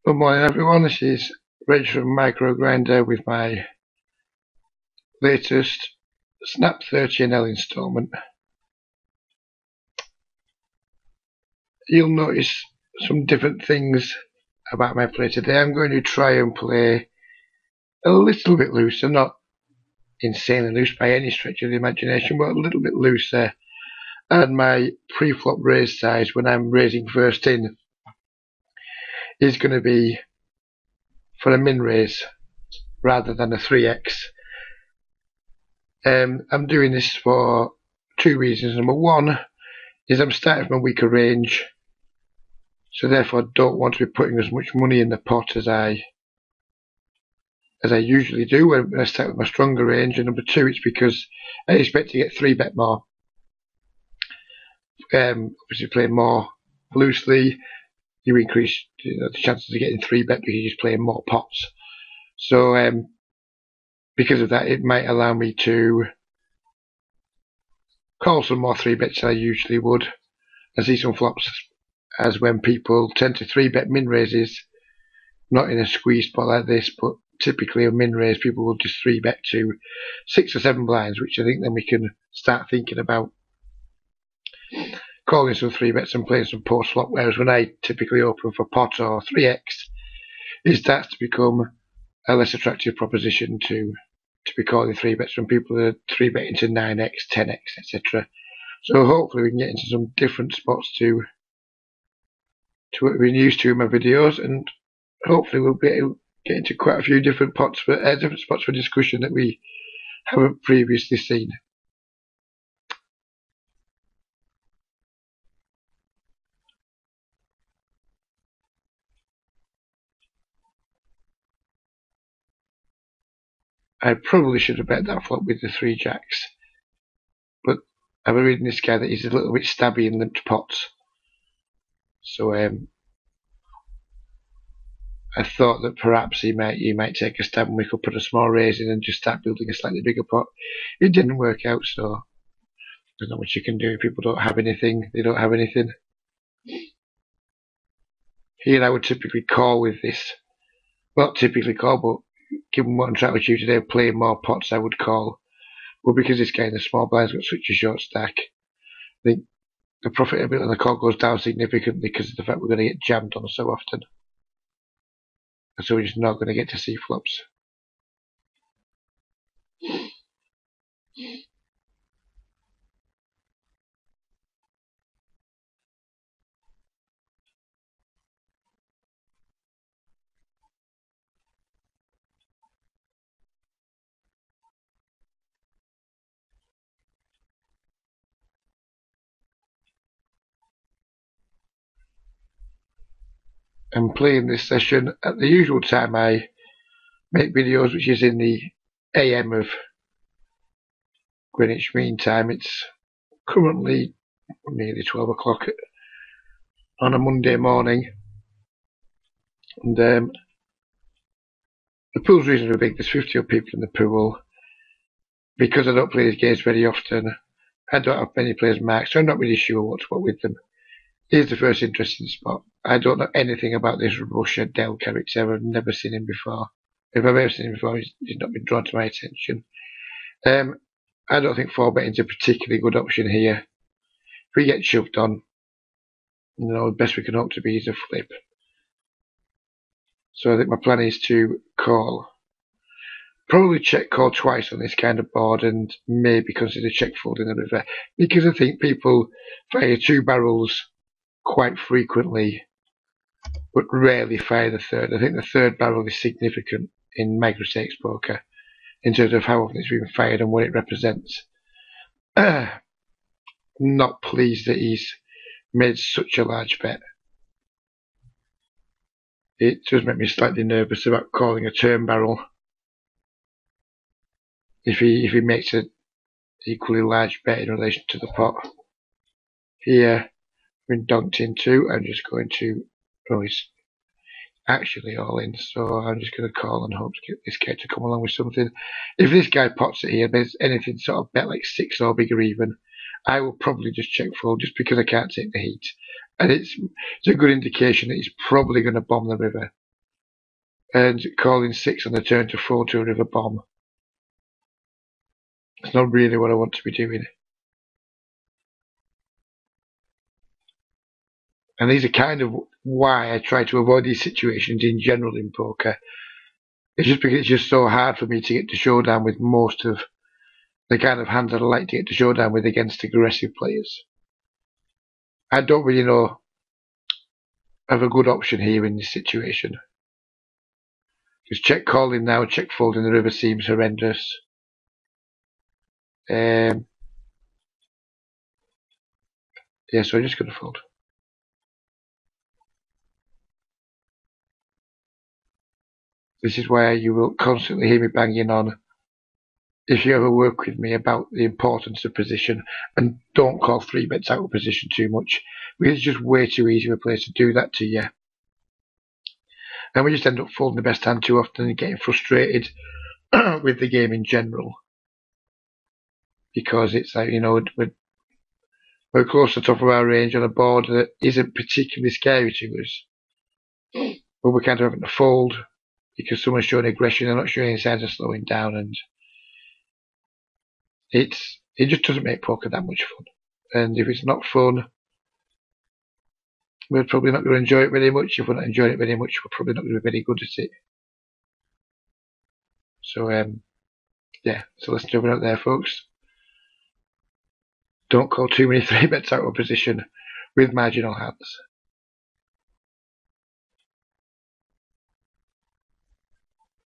Good morning everyone, this is Reg from Micro Grinder with my latest Snap 30NL installment. You'll notice some different things about my play today. I'm going to try and play a little bit looser, not insanely loose by any stretch of the imagination, but a little bit looser. And my pre-flop raise size when I'm raising first in is going to be for a min raise rather than a 3x. I'm doing this for two reasons. Number one is I'm starting from a weaker range, so therefore I don't want to be putting as much money in the pot as I usually do when I start with my stronger range. And number two, it's because I expect to get 3-bet more. Obviously playing more loosely, you increase the chances of getting 3-bet because you're just playing more pots. So because of that, it might allow me to call some more 3-bets than I usually would. I see some flops as when people tend to 3-bet min raises, not in a squeeze spot like this, but typically a min raise, people will just 3-bet to 6 or 7 blinds, which I think then we can start thinking about calling some 3-bets and playing some post flop. Whereas when I typically open for pot or 3x, it starts to become a less attractive proposition to be calling 3-bets when people are 3-betting to 9x, 10x, etc. So hopefully we can get into some different spots to what we've been used to in my videos, and hopefully we'll be able to get into quite a few different spots for discussion that we haven't previously seen. I probably should have bet that flop with the 3 jacks, but I've been reading this guy that he's a little bit stabby in limped pots, so I thought that perhaps he might take a stab and we could put a small raise in and just start building a slightly bigger pot. It didn't work out, so there's not much you can do. If people don't have anything, they don't have anything. Here I would typically call with this. Well, not typically call, but given what I'm trying to achieve today, playing more pots, I would call. But because this guy in the small blind's got such a short stack, I think the profitability of the call goes down significantly because of the fact we're going to get jammed on so often. And so we're just not going to get to see flops. I'm playing this session at the usual time I make videos, which is in the AM of Greenwich Mean Time. It's currently nearly 12 o'clock on a Monday morning, and the pool's reasonably big. There's 50 odd people in the pool. Because I don't play these games very often, I don't have many players marked, so I'm not really sure what to put with them. Here's the first interesting spot. I don't know anything about this Russia Dell character. I've never seen him before. If I've ever seen him before, he's not been drawn to my attention. I don't think 4-betting's a particularly good option here. If we get shoved on, the best we can hope to be is a flip. So I think my plan is to call. Probably check call twice on this kind of board and maybe consider check folding the river, because I think people fire 2 barrels quite frequently but rarely fire the third. I think the third barrel is significant in micro stakes poker in terms of how often it's been fired and what it represents. Not pleased that he's made such a large bet. It does make me slightly nervous about calling a turn barrel if he makes an equally large bet in relation to the pot. Here, been donked into, I'm just going to, he's actually all in, so I'm just going to call and hope to get this guy to come along with something. If this guy pots it here, there's anything sort of bet like 6 or bigger even, I will probably just check fold just because I can't take the heat. And it's a good indication that he's probably going to bomb the river. and calling 6 on the turn to fold to a river bomb. It's not really what I want to be doing. And these are kind of why I try to avoid these situations in general in poker. It's just because it's just so hard for me to get to showdown with most of the kind of hands that I like to get to showdown with against aggressive players. I don't really know of a good option here in this situation. Because check calling now, check folding the river seems horrendous. Yeah, so I'm just going to fold. This is where you will constantly hear me banging on, if you ever work with me, about the importance of position, and don't call 3-bets out of position too much, because it's just way too easy for a player to do that to you. And we just end up folding the best hand too often and getting frustrated with the game in general. Because it's like, we're close to the top of our range on a board that isn't particularly scary to us. But we're kind of having to fold because someone's showing aggression, they're not showing any signs of slowing down, and it just doesn't make poker that much fun. And if it's not fun, we're probably not going to enjoy it very much. If we're not enjoying it very much, we're probably not going to be very good at it. So, yeah, so let's jump out there, folks. Don't call too many 3-bets out of position with marginal hands.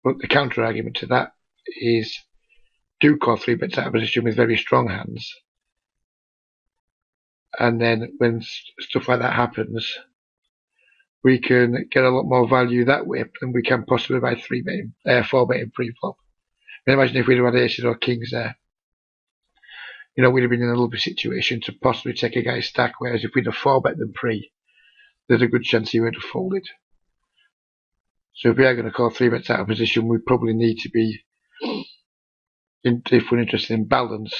But the counter argument to that is, do call 3-bets out of position with very strong hands. And then when stuff like that happens, we can get a lot more value that way than we can possibly by 4-betting pre-flop. Imagine if we'd have had aces or kings there. We'd have been in a lovely situation to possibly take a guy's stack, whereas if we'd have 4-bet them pre, there's a good chance he would have folded. So if we are going to call 3-bets out of position, we probably need to be, if we're interested in balance,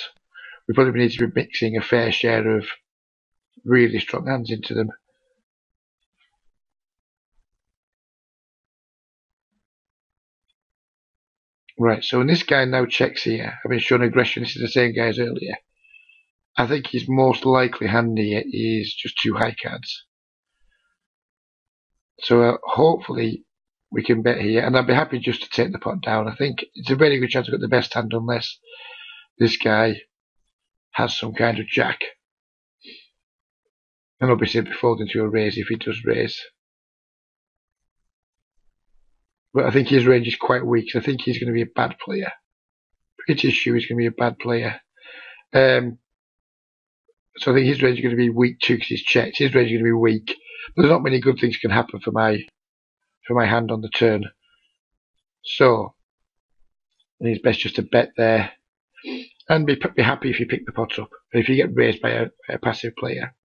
we probably need to be mixing a fair share of really strong hands into them. Right, so when this guy now checks here, I've been shown aggression, this is the same guy as earlier. I think his most likely hand here is just 2 high cards. So hopefully we can bet here, and I'd be happy just to take the pot down. I think it's a very good chance I've got the best hand unless this guy has some kind of jack. And obviously he'll be folding to a raise if he does raise. But I think his range is quite weak, so I think he's going to be a bad player. Pretty sure he's going to be a bad player. So I think his range is going to be weak too because he's checked. His range is going to be weak. But there's not many good things can happen for my hand on the turn. So I think it's best just to bet there and be happy if you pick the pot up. But if you get raised by a passive player,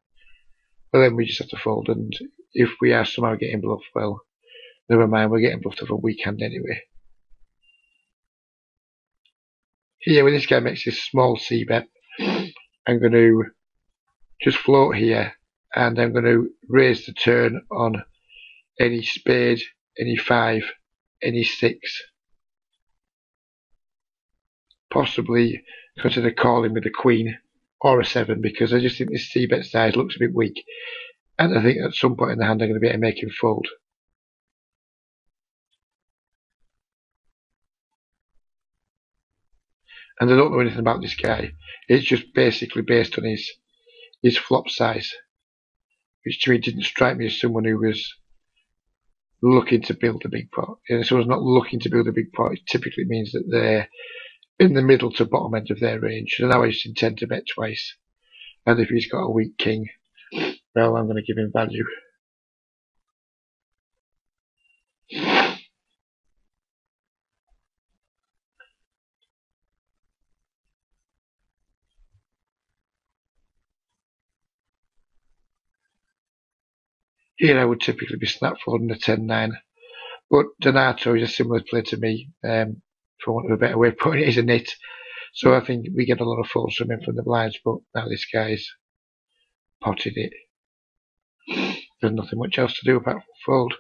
well then we just have to fold. And if we are somehow getting bluffed, well, never mind, we're getting bluffed off a weak hand anyway. Here, when this guy makes this small c-bet, I'm going to just float here, and I'm going to raise the turn on any spade, any 5, any 6. Possibly consider calling with a queen or a 7, because I just think this c-bet size looks a bit weak. And I think at some point in the hand I'm going to be able to make him fold. And I don't know anything about this guy. It's just basically based on his flop size, which to me didn't strike me as someone who was looking to build a big pot. If someone's not looking to build a big pot, it typically means that they're in the middle to bottom end of their range. So now I just intend to bet twice. And if he's got a weak king, well, I'm going to give him value. Here I would typically be snap folding a 10-9. But Donato is a similar player to me, for want of a better way of putting it, he's a nit. So I think we get a lot of folds from him from the blinds, but now this guy's potted it. There's nothing much else to do apart from fold.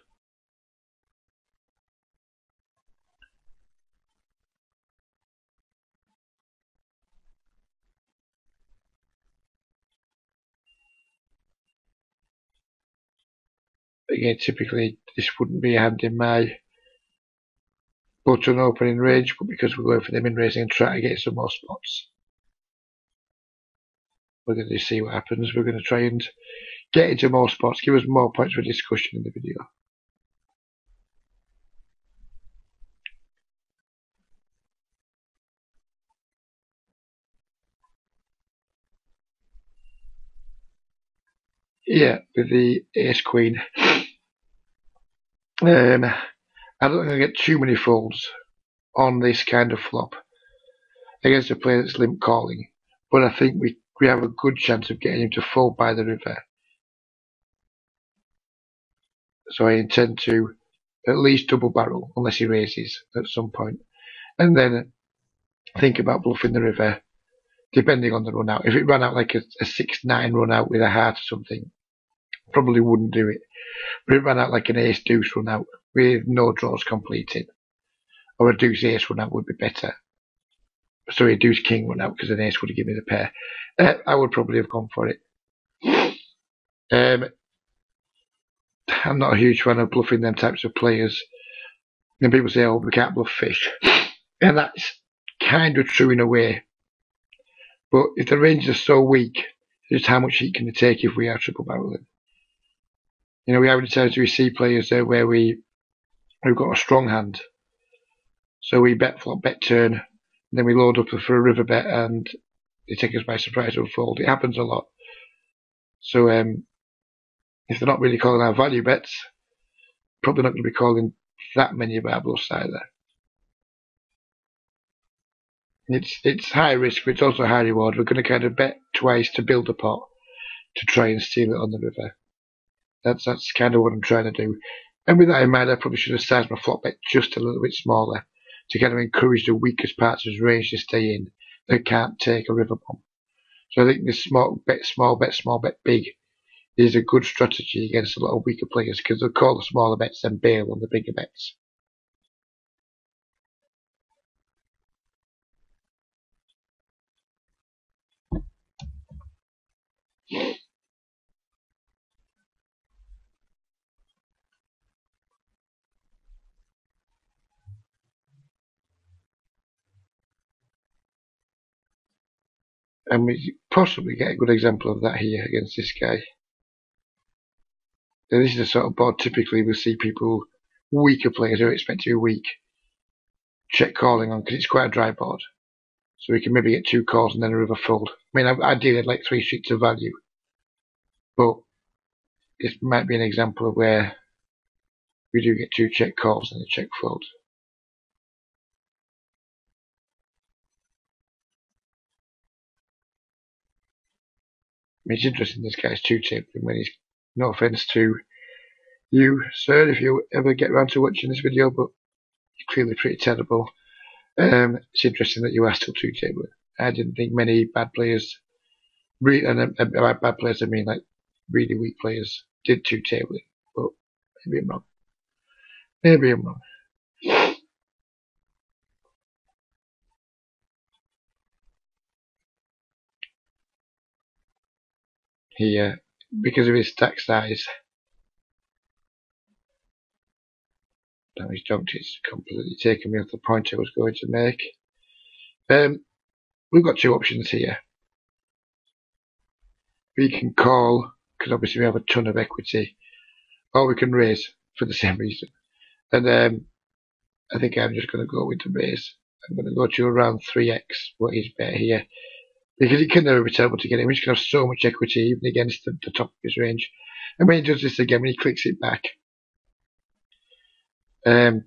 Again, typically this wouldn't be a hand in my button opening range, but because we're going for the min raising and try to get some more spots, we're going to see what happens. We're going to try and get into more spots, give us more points for discussion in the video. Yeah, with the ace queen. I don't think I get too many folds on this kind of flop against a player that's limp calling, but I think we have a good chance of getting him to fold by the river. So I intend to at least double barrel, unless he raises at some point, and then think about bluffing the river, depending on the run out. If it ran out like a 6-9 run out with a heart or something, probably wouldn't do it. But if it ran out like an ace deuce run out with no draws completed, or a deuce ace run out would be better. Sorry, a deuce king run out because an ace would have given me the pair. I would probably have gone for it. I'm not a huge fan of bluffing them types of players. And people say, oh, we can't bluff fish. And that's kind of true in a way. But if the ranges are so weak, just how much heat can they take if we are triple barreling? You know, we have times we see players there where we've got a strong hand. So we bet flop, bet turn, and then we load up for a river bet and they take us by surprise and fold. It happens a lot. So if they're not really calling our value bets, probably not going to be calling that many of our bluffs either. It's high risk, but it's also high reward. We're going to kind of bet twice to build a pot to try and steal it on the river. That's kind of what I'm trying to do. And with that in mind, I probably should have sized my flop bet just a little bit smaller to kind of encourage the weakest parts of his range to stay in that can't take a river bomb. So I think this small bet big is a good strategy against a lot of weaker players because they'll call the smaller bets and bail on the bigger bets. And we possibly get a good example of that here against this guy. Now, this is the sort of board typically we'll see people, weaker players who are expected to be weak, check calling on because it's quite a dry board. So we can maybe get 2 calls and then a river fold. I mean, ideally I'd like 3 streets of value. But this might be an example of where we do get 2 check calls and a check fold. I mean, it's interesting this guy's 2-tabling when he's, no offence to you, sir, if you ever get around to watching this video, but you're clearly pretty terrible. It's interesting that you are still 2-tabling. I didn't think many bad players, and by bad players I mean like really weak players, did 2-tabling, but maybe I'm wrong. Maybe I'm wrong. Here, because of his stack size, damage dunked, it's completely taken me off the point I was going to make. We've got 2 options here. We can call, because obviously we have a ton of equity, or we can raise for the same reason. And I think I'm just going to go with the raise. I'm going to go to around 3x what he's bet here. Because it can never be terrible to get him. He's going to have so much equity even against the top of his range. And when he does this again, when he clicks it back, I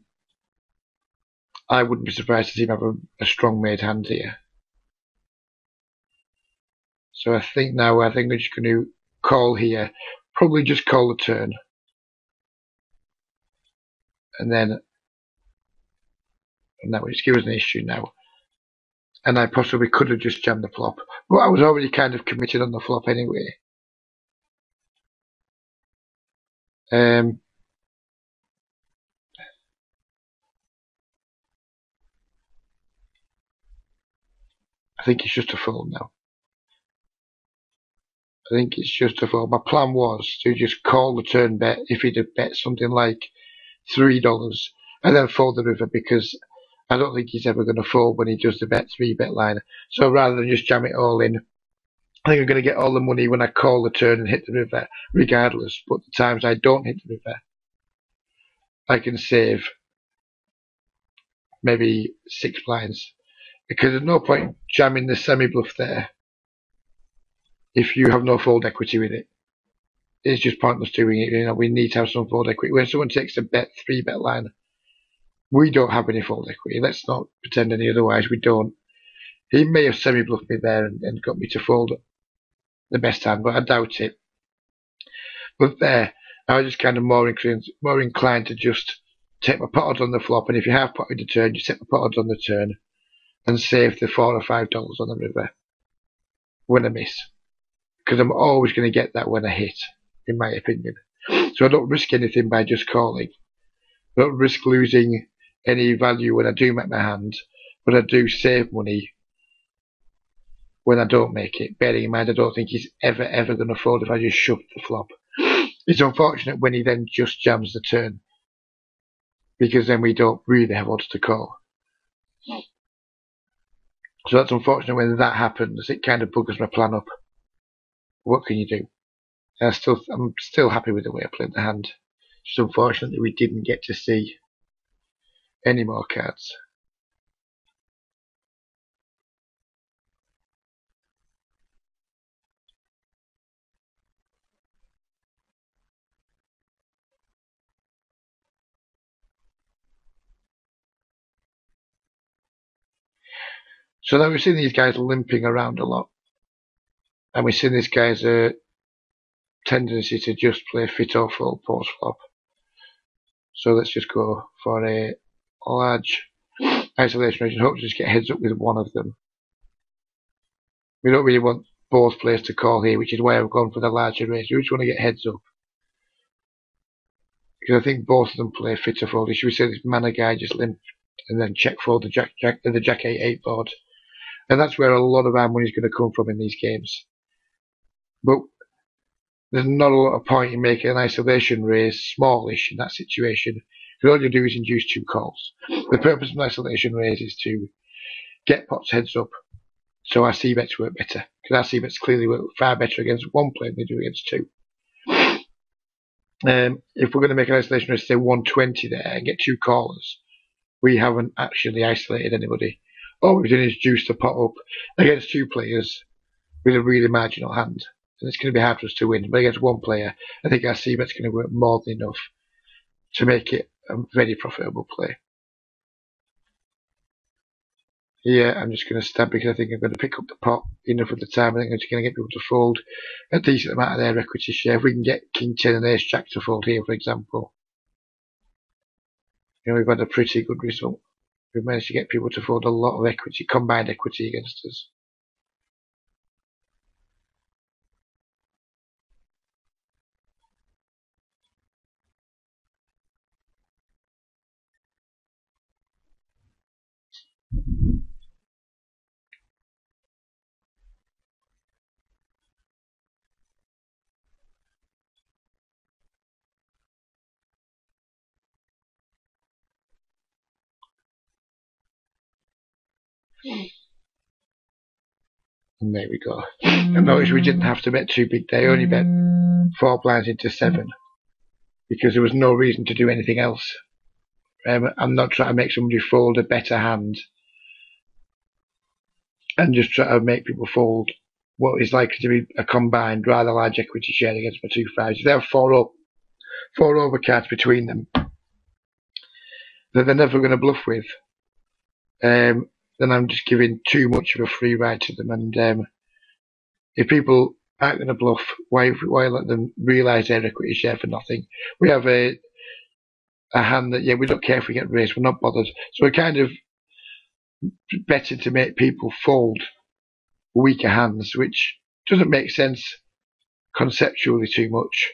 wouldn't be surprised to see him have a strong made hand here. So I think we're just going to call here. Probably just call the turn. And that will just give us an issue now. And I possibly could have just jammed the flop. But I was already kind of committed on the flop anyway. I think it's just a fold now. I think it's just a fold. My plan was to just call the turn bet if he'd have bet something like $3 and then fold the river, because I don't think he's ever going to fold when he does the three bet line. So rather than just jam it all in, I think I'm going to get all the money when I call the turn and hit the river, regardless. But the times I don't hit the river, I can save maybe 6 blinds. Because there's no point jamming the semi-bluff there if you have no fold equity with it. It's just pointless doing it. You know, we need to have some fold equity. When someone takes a three bet line, we don't have any fold equity. Let's not pretend any otherwise. We don't. He may have semi-bluffed me there and got me to fold the best hand, but I doubt it. But there, I was just kind of more inclined to just take my pot odds on the flop, and if you have potted the turn, you take my pot odds on the turn and save the $4 or $5 on the river when I miss. Because I'm always going to get that when I hit, in my opinion. So I don't risk anything by just calling. I don't risk losing any value when I do make my hand, but I do save money when I don't make it. Bearing in mind, I don't think he's ever going to fold if I just shove the flop. It's unfortunate when he then just jams the turn, because then we don't really have odds to call. So that's unfortunate when that happens. It kind of buggers my plan up. What can you do? I'm still happy with the way I played the hand. Just unfortunately we didn't get to see any more cards. So now we've seen these guys limping around a lot, and we've seen this guy's tendency to just play fit or fold post flop. So let's just go for a large isolation range and hope to just get heads up with one of them. We don't really want both players to call here, which is why I've gone for the larger range. We just want to get heads up, because I think both of them play fit or fold. Should we say this mana guy just limped and then check fold the jack 8 board, and that's where a lot of our money is going to come from in these games. But there's not a lot of point in making an isolation raise smallish in that situation, because all you do is induce 2 calls. The purpose of an isolation raise is to get pots heads up, so our c-bets work better, because our c-bets clearly work far better against one player than they do against 2. If we're going to make an isolation raise, say 120 there, and get 2 callers, we haven't actually isolated anybody. All we've done is juice the pot up against 2 players with a really marginal hand. And it's going to be hard for us to win. But against 1 player, I think our c-bet's going to work more than enough to make it a very profitable play. Here, I'm just going to stab because I think I'm going to pick up the pot enough at the time. I think I'm just going to get people to fold a decent amount of their equity share. If we can get King 10 and Ace Jack to fold here, for example, you know, we've had a pretty good result. We've managed to get people to fold a lot of equity, combined equity against us. And there we go. And notice we didn't have to bet too big. They only bet 4 blinds into 7 because there was no reason to do anything else. I'm not trying to make somebody fold a better hand and just try to make people fold what is likely to be a combined rather large equity share against my 2 5s. If they have 4 over cards between them that they're never going to bluff with, then I'm just giving too much of a free ride to them. And if people aren't going to bluff, why let them realise their equity share for nothing? We have a hand that, yeah, we don't care if we get raised, we're not bothered. So we're kind of betting to make people fold weaker hands, which doesn't make sense conceptually too much.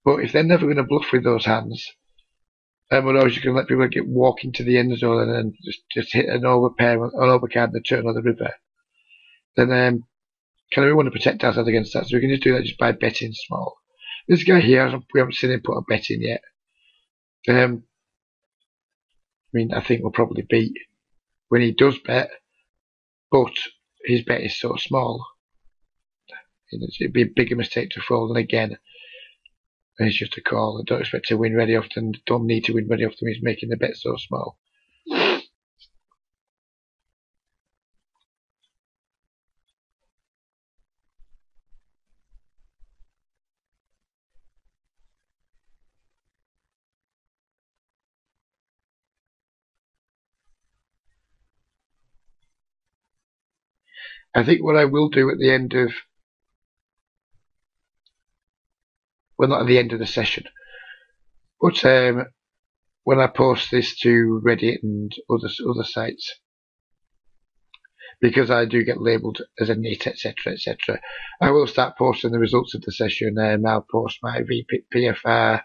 But if they're never going to bluff with those hands, and we're always just going to let people walk into the end zone and then just hit an overpair, an overcard, the turn on the river, then kind of we want to protect ourselves against that, so we can just do that just by betting small. This guy here, we haven't seen him put a bet in yet. I mean, I think we'll probably beat when he does bet, but his bet is so small. It'd be a bigger mistake to fold, and again, it's just a call. I don't expect to win very often, don't need to win very often, he's making the bet so small. I think what I will do at the end of, well, not at the end of the session, but when I post this to Reddit and other sites, because I do get labelled as a NIT, etc., etc., I will start posting the results of the session, and I'll post my VPFR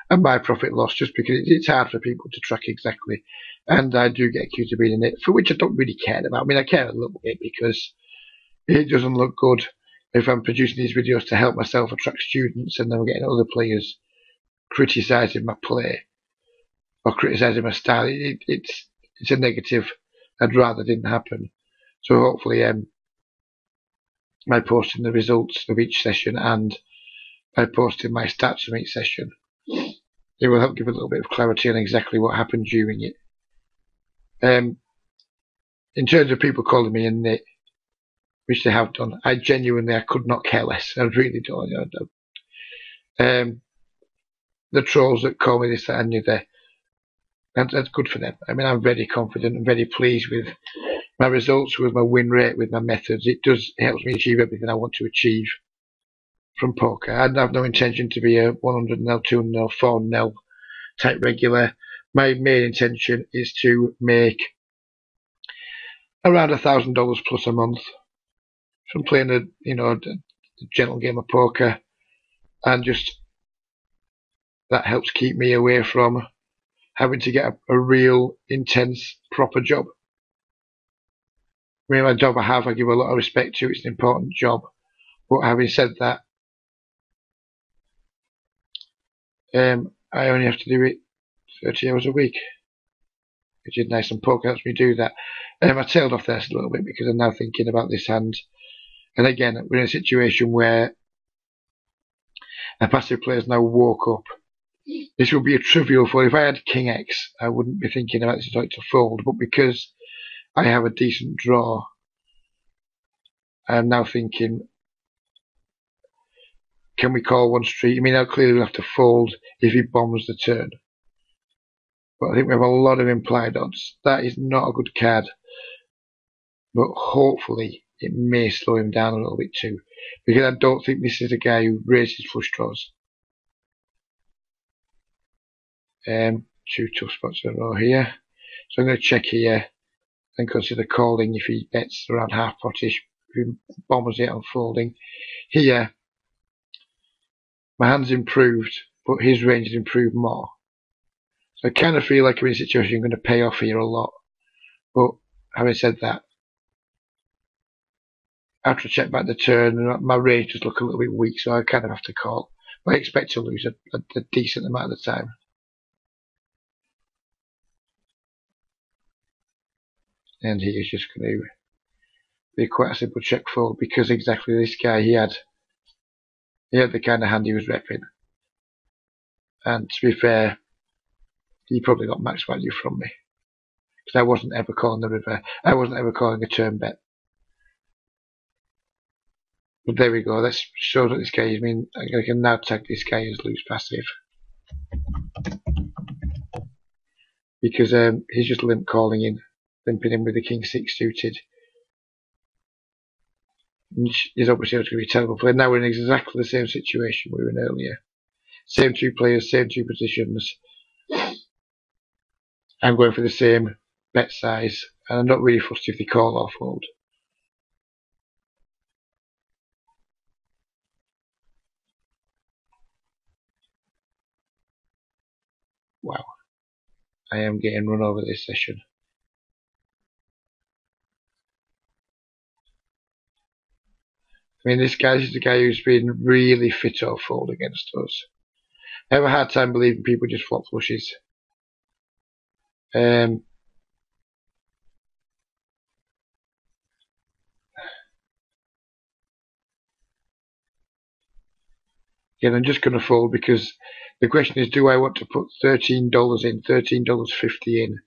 and my profit loss, just because it's hard for people to track exactly. And I do get accused of being a NIT, for which I don't really care about. I mean, I care a little bit because it doesn't look good if I'm producing these videos to help myself attract students and then I'm getting other players criticising my play or criticising my style. It's a negative I'd rather didn't happen. So hopefully by posting the results of each session and by posting my stats from each session, it will help give a little bit of clarity on exactly what happened during it. In terms of people calling me a NIT, which they have done, I could not care less. I really don't. The trolls that call me this, that, and the other, that's good for them. I mean, I'm very confident and very pleased with my results, with my win rate, with my methods. It helps me achieve everything I want to achieve from poker. I have no intention to be a 100 0, 200 0, 4 0 type regular. My main intention is to make around $1,000 plus a month from playing a gentle game of poker, and just that helps keep me away from having to get a real intense proper job. I mean, my job I give a lot of respect to. It's an important job, but having said that, I only have to do it 30 hours a week, which is nice, and poker helps me do that. I tailed off there a little bit because I'm now thinking about this hand. And again, we're in a situation where a passive player's now woke up. This would be a trivial fold. If I had King X, I wouldn't be thinking about this like to fold, but because I have a decent draw, I'm now thinking, can we call one street? I mean, now clearly we'll have to fold if he bombs the turn. But I think we have a lot of implied odds. That is not a good card. But hopefully it may slow him down a little bit too, because I don't think this is a guy who raises flush draws. Two tough spots in a row here. So I'm going to check here and consider calling if he bets around half potish. If he bombs it on folding. Here, my hand's improved, but his range has improved more. So I kind of feel like I'm in a situation I'm going to pay off here a lot. But having said that, after I check back the turn, my range does look a little bit weak, so I kind of have to call. But I expect to lose a decent amount of the time. And he is just going to be quite a simple check fold, because exactly this guy, he had the kind of hand he was repping. And to be fair, he probably got max value from me, because I wasn't ever calling the river. I wasn't ever calling a turn bet. But there we go. That shows what this guy is. I mean, I can now tag this guy as loose passive, because he's just limp calling in, limping in with the king six suited. Which is obviously going to be a terrible play. Now we're in exactly the same situation we were in earlier. Same two players, same two positions. I'm going for the same bet size, and I'm not really fussed if they call or fold. Wow, I am getting run over this session. I mean, this is the guy who's been really fit or fold against us. I have a hard time believing people just flop flushes. Again, I'm just going to fold because the question is, do I want to put $13 in, $13.50 in,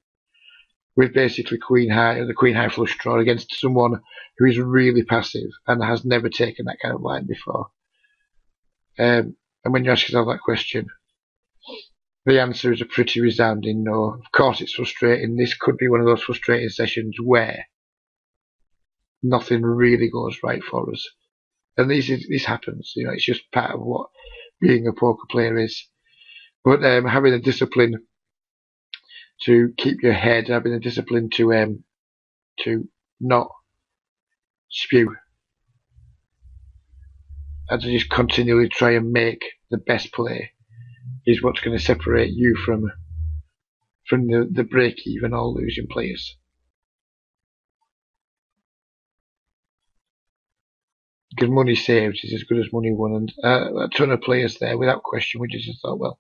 with basically the queen high flush draw against someone who is really passive and has never taken that kind of line before? And when you ask yourself that question, the answer is a pretty resounding no. Of course it's frustrating. This could be one of those frustrating sessions where nothing really goes right for us. And this happens, it's just part of what being a poker player is. But having the discipline to keep your head, having the discipline to not spew, and to just continually try and make the best play is what's going to separate you from the break even or losing players. Because money saved is as good as money won, and a ton of players there without question. We just thought, well,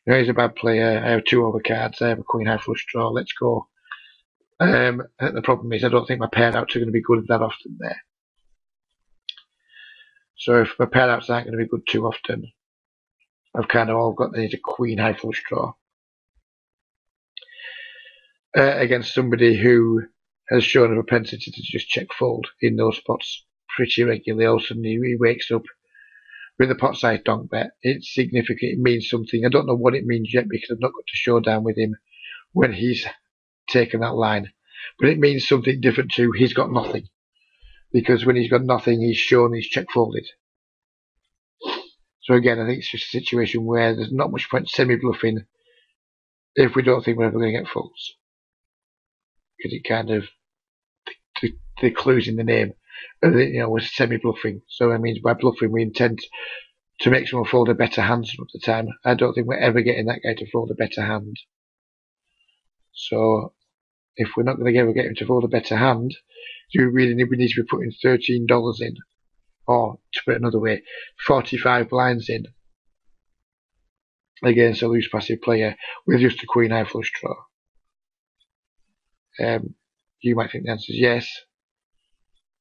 he's a bad player. I have 2 overcards. I have a queen high flush draw. Let's go. The problem is I don't think my pair outs are going to be good that often there. So if my pair outs aren't going to be good too often, I've kind of all got a queen high flush draw against somebody who has shown a propensity to just check fold in those spots pretty regularly. All of a sudden he wakes up with a pot size donk bet. It's significant. It means something. I don't know what it means yet because I've not got to showdown with him when he's taken that line. But it means something different too. He's got nothing. Because when he's got nothing, he's shown he's check folded. So again, I think it's just a situation where there's not much point semi-bluffing if we don't think we're ever going to get folds. Because it kind of, the clue's in the name. We're semi-bluffing. So that means by bluffing we intend to make someone fold a better hand some of the time. I don't think we're ever getting that guy to fold a better hand. So if we're not going to ever get him to fold a better hand, do we need to be putting $13 in? Or, to put it another way, 45 blinds in against a loose passive player with just a queen high flush draw? You might think the answer is yes.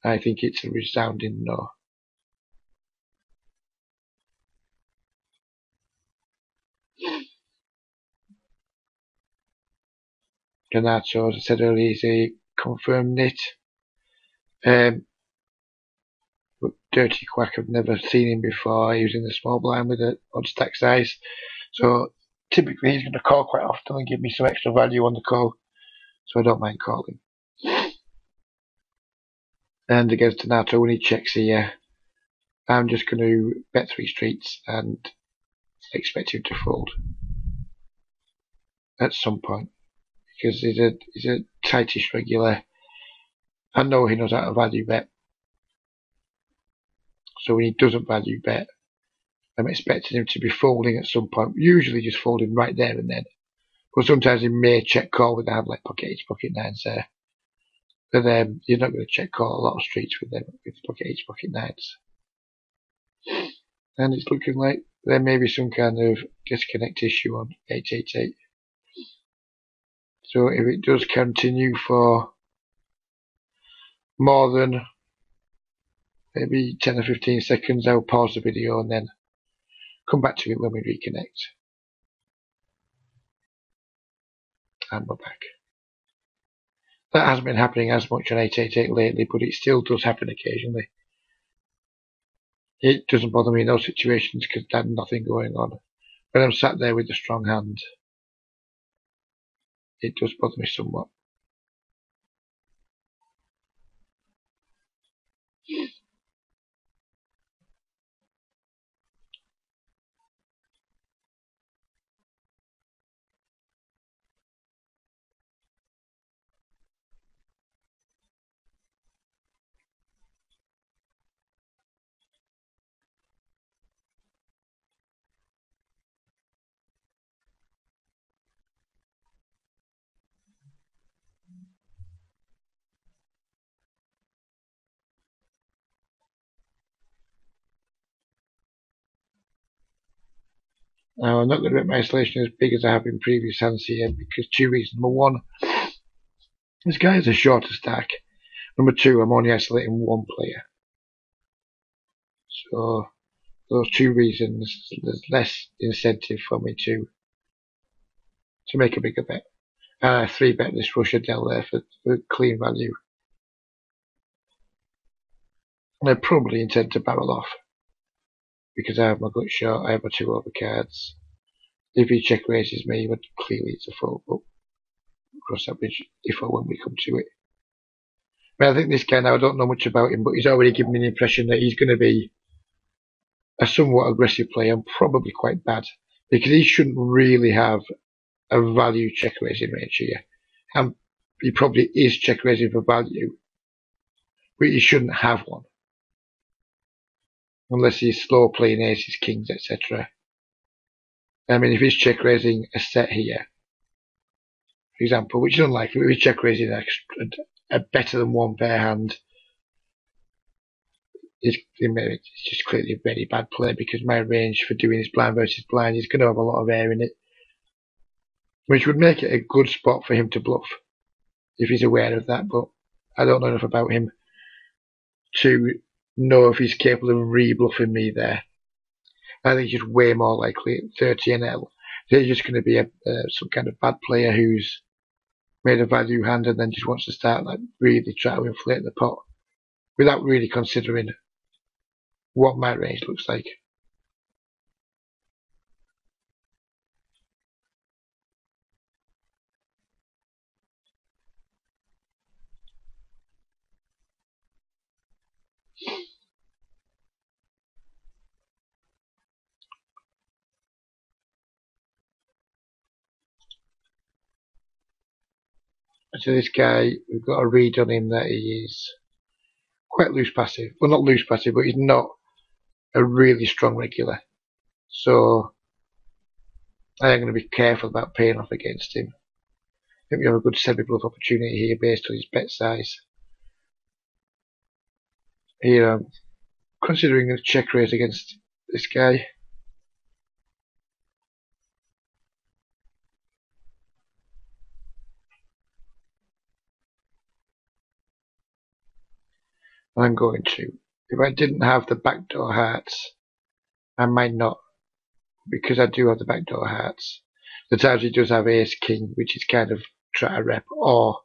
I think it's a resounding no. Donato, as I said earlier, is a confirmed nit. But Dirty Quack, I've never seen him before. He was in the small blind with an odd stack size. So typically he's going to call quite often and give me some extra value on the call. So I don't mind calling. And against Donato, when he checks here, I'm just going to bet 3 streets and expect him to fold at some point. Because he's a tightish regular. I know he knows how to value bet. So when he doesn't value bet, I'm expecting him to be folding at some point. Usually just folding right there and then. But sometimes he may check call with a hand like pocket 8s, pocket 9s there. But you're not going to check call a lot of streets with them with pocket 8s, pocket 9s. And it's looking like there may be some kind of disconnect issue on 888. So if it does continue for more than maybe 10 or 15 seconds, I'll pause the video and then come back to it when we reconnect. And we're back. That hasn't been happening as much on 888 lately, but it still does happen occasionally. It doesn't bother me in those situations because there's nothing going on. When I'm sat there with a strong hand, it does bother me somewhat. Now I'm not going to make my isolation as big as I have in previous hands here because two reasons. Number one, this guy is a shorter stack. Number two, I'm only isolating one player. So those two reasons, there's less incentive for me to make a bigger bet. And I 3-bet this Russia Del there for clean value. And I probably intend to barrel off because I have my gut shot, I have my 2 overcards. If he check raises me, but clearly it's a full, but cross that bridge if or when we come to it. I think this guy now, I don't know much about him, but he's already given me the impression that he's going to be a somewhat aggressive player and probably quite bad because he shouldn't really have a value check raising range here. And he probably is check raising for value, but he shouldn't have one. Unless he's slow playing aces, kings, etc. I mean, if he's check raising a set here, for example, which is unlikely, if he's check raising a better than one pair hand, it's just clearly a very bad play because my range for doing this blind versus blind is going to have a lot of air in it, which would make it a good spot for him to bluff if he's aware of that. But I don't know enough about him to know if he's capable of re-bluffing me there. I think he's just way more likely at 30 NL. He's just going to be some kind of bad player who's made a value hand and then just wants to start like really try to inflate the pot without really considering what my range looks like. So this guy, we've got a read on him that he is quite loose passive. Well, not loose passive, but he's not a really strong regular. So I am going to be careful about paying off against him. I think we have a good semi-bluff opportunity here based on his bet size. Here I'm considering a check raise against this guy. I'm going to. If I didn't have the backdoor hearts, I might not, because I do have the backdoor hearts. The times he does have ace king, which is kind of try to rep, or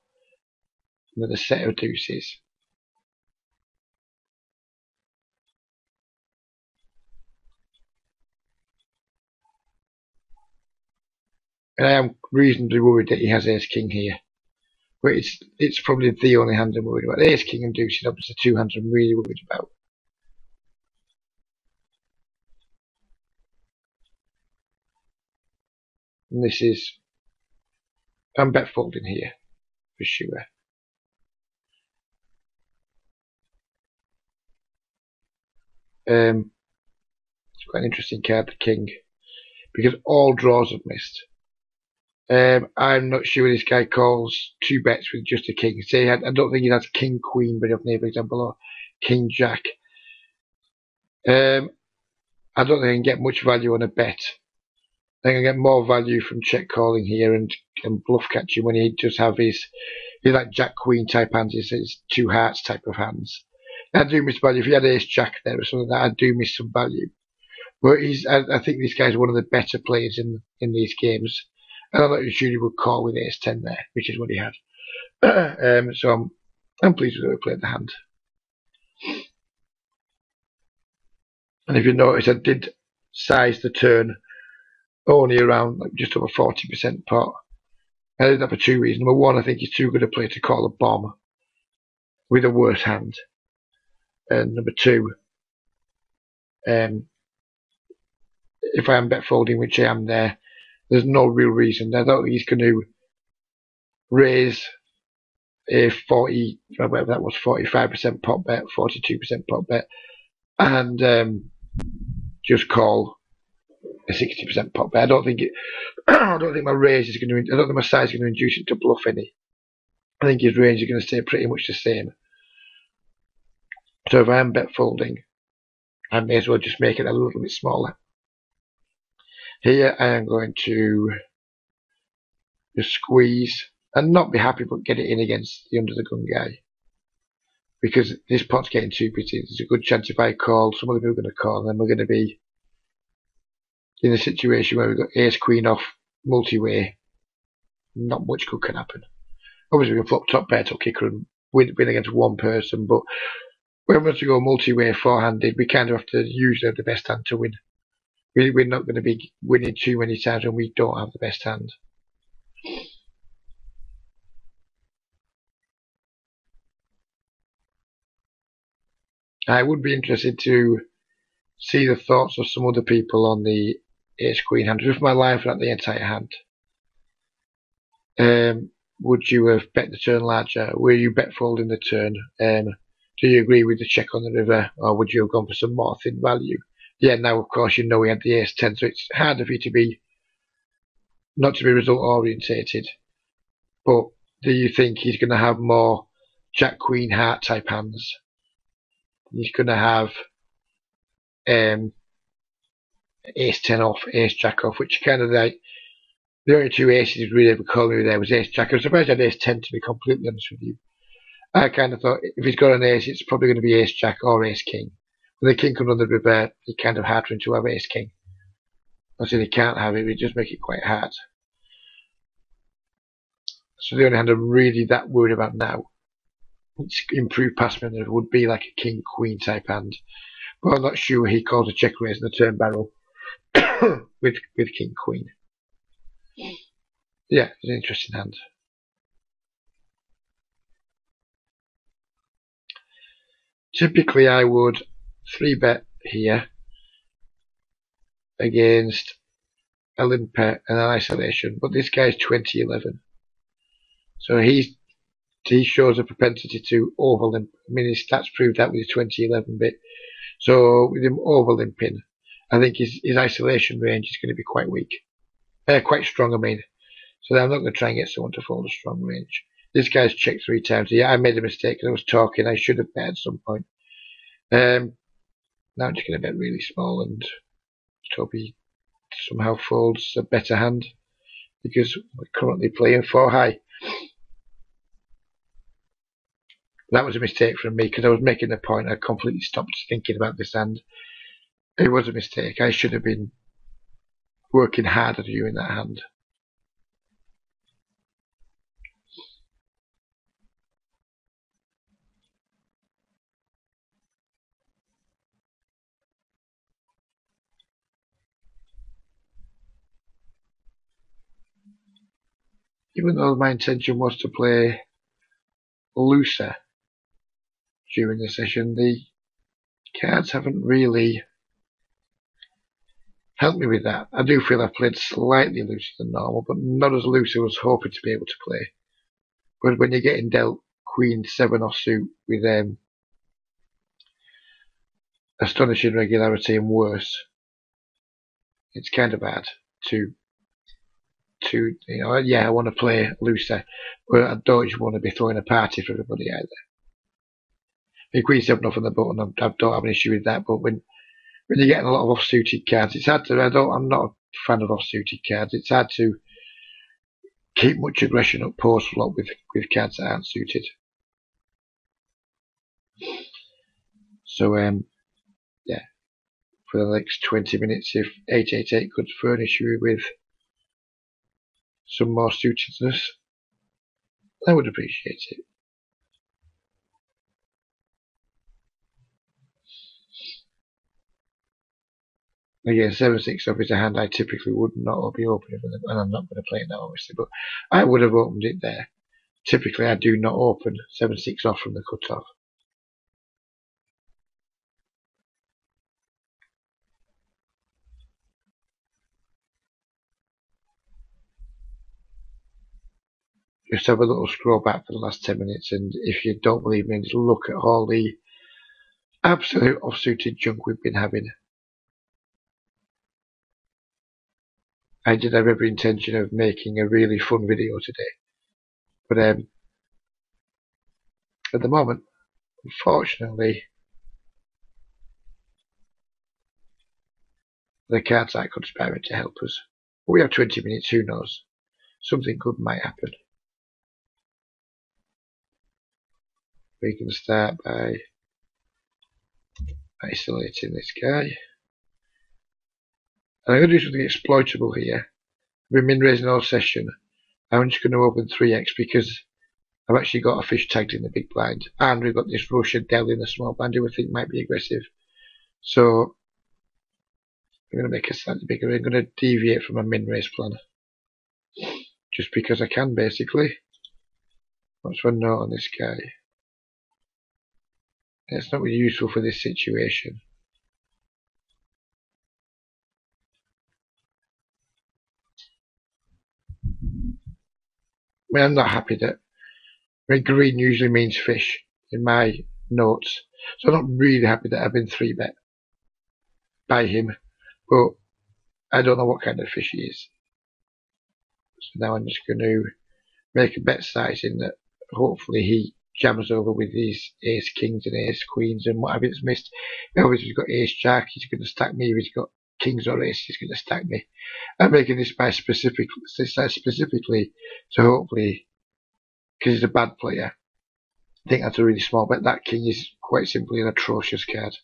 with a set of deuces. And I am reasonably worried that he has ace king here. But it's probably the only hand I'm worried about. Ace king and deuces are obviously the two hands I'm really worried about. And this is, I'm bet folding here, for sure. It's quite an interesting card, the king, because all draws have missed. I'm not sure this guy calls 2 bets with just a king. Say, I don't think he has king queen, but for example, or king jack. I don't think I can get much value on a bet. I think I get more value from check calling here and bluff catching when he does have his like jack queen type hands, his 2 hearts type of hands. I do miss value. If he had ace jack there or something like that, I do miss some value. But I think this guy's one of the better players in these games. And I'm not sure he would call with ace 10 there, which is what he had. So I'm pleased with the way he played the hand. And if you notice, I did size the turn only around like just over 40% pot. I did that for 2 reasons. Number one, I think he's too good a player to call a bomb with a worse hand. And number two, if I am bet folding, which I am there's no real reason. I don't think he's going to raise a 40, whatever that was, 45% pot bet, 42% pot bet, and just call a 60% pot bet. I don't think my raise is going to. I don't think my size is going to induce it to bluff any. I think his range is going to stay pretty much the same. So if I am bet folding, I may as well just make it a little bit smaller. Here I am going to just squeeze and not be happy, but get it in against the under the gun guy. Because this pot's getting too busy. There's a good chance if I call, some other people are going to call, and then we're going to be in a situation where we've got ace queen off multi-way. Not much good can happen. Obviously we can flop top pair to kicker and win against one person, but when we go multi-way four-handed, we kind of have to usually have the best hand to win. We're not going to be winning too many times when we don't have the best hand. I would be interested to see the thoughts of some other people on the ace queen hand. With my life throughout the entire hand. Would you have bet the turn larger? Were you bet folding the turn? Do you agree with the check on the river, or would you have gone for some more thin value? Yeah, now of course you know we had the ace 10, so it's harder for you to be not to be result orientated. But do you think he's going to have more Jack Queen Heart type hands? He's going to have ace 10 off, ace Jack off, which kind of like the only two aces he's really ever called me there was ace Jack. I was surprised I had ace 10, to be completely honest with you. I kind of thought if he's got an ace, it's probably going to be ace Jack or ace King. When the King comes on the river, it's kind of hard for him to have ace King. I said he can't have it, we just make it quite hard. So the only hand I'm really that worried about now, it's improved past me, would be like a King Queen type hand. But I'm not sure he calls a check raise in the turn barrel with King Queen. Yeah, it's an interesting hand. Typically I would 3-bet here against a limper and an isolation, but this guy's 2011. So he shows a propensity to overlimp. I mean, his stats proved that with his 2011 bit. So with him overlimping, I think his isolation range is going to be quite weak. Quite strong, I mean. So I'm not going to try and get someone to fold a strong range. This guy's checked 3 times. Yeah, I made a mistake because I was talking. I should have bet at some point. Now I'm just going to bet really small and Toby somehow folds a better hand because we're currently playing 4 high. That was a mistake from me because I was making the point. I completely stopped thinking about this hand. It was a mistake. I should have been working harder viewing that hand. Even though my intention was to play looser during the session, the cards haven't really helped me with that. I do feel I've played slightly looser than normal, but not as loose as I was hoping to be able to play. But when you're getting dealt Queen 7 offsuit with astonishing regularity and worse, it's kind of bad to I want to play looser, but I don't just want to be throwing a party for everybody either. The Queen 7 off on the button, I don't have an issue with that, but when you're getting a lot of off-suited cards, it's hard to. I'm not a fan of off-suited cards. It's hard to keep much aggression up post flop with cards that aren't suited. So yeah, for the next 20 minutes, if 888 could furnish you with some more suitedness, I would appreciate it. Again, 7-6 off is a hand I typically would not be opening, and I'm not going to play it now, obviously, but I would have opened it there. Typically, I do not open 7-6 off from the cutoff. Just have a little scroll back for the last 10 minutes, and if you don't believe me, just look at all the absolute off-suited junk we've been having. I did have every intention of making a really fun video today, but at the moment, unfortunately, The cards are conspiring to help us. But we have 20 minutes, who knows? Something good might happen. We can start by isolating this guy. And I'm going to do something exploitable here. I've been min raising all session. I'm just going to open 3x because I've actually got a fish tagged in the big blind. And we've got this Russia Dell in the small blind who I think might be aggressive. So I'm going to make it slightly bigger. I'm going to deviate from a min raise plan. Just because I can, basically. What's one note on this guy? It's not really useful for this situation. I mean, I'm not happy that green usually means fish in my notes. So I'm not really happy that I've been 3-bet by him. But I don't know what kind of fish he is. So now I'm just going to make a bet sizing that hopefully he jams over with these ace kings and ace queens and whatever it's missed. Obviously he's got ace jack, he's going to stack me. If he's got kings or ace, he's going to stack me. I'm making this by specifically to hopefully, because he's a bad player. I think that's a really small bet. That king is quite simply an atrocious card.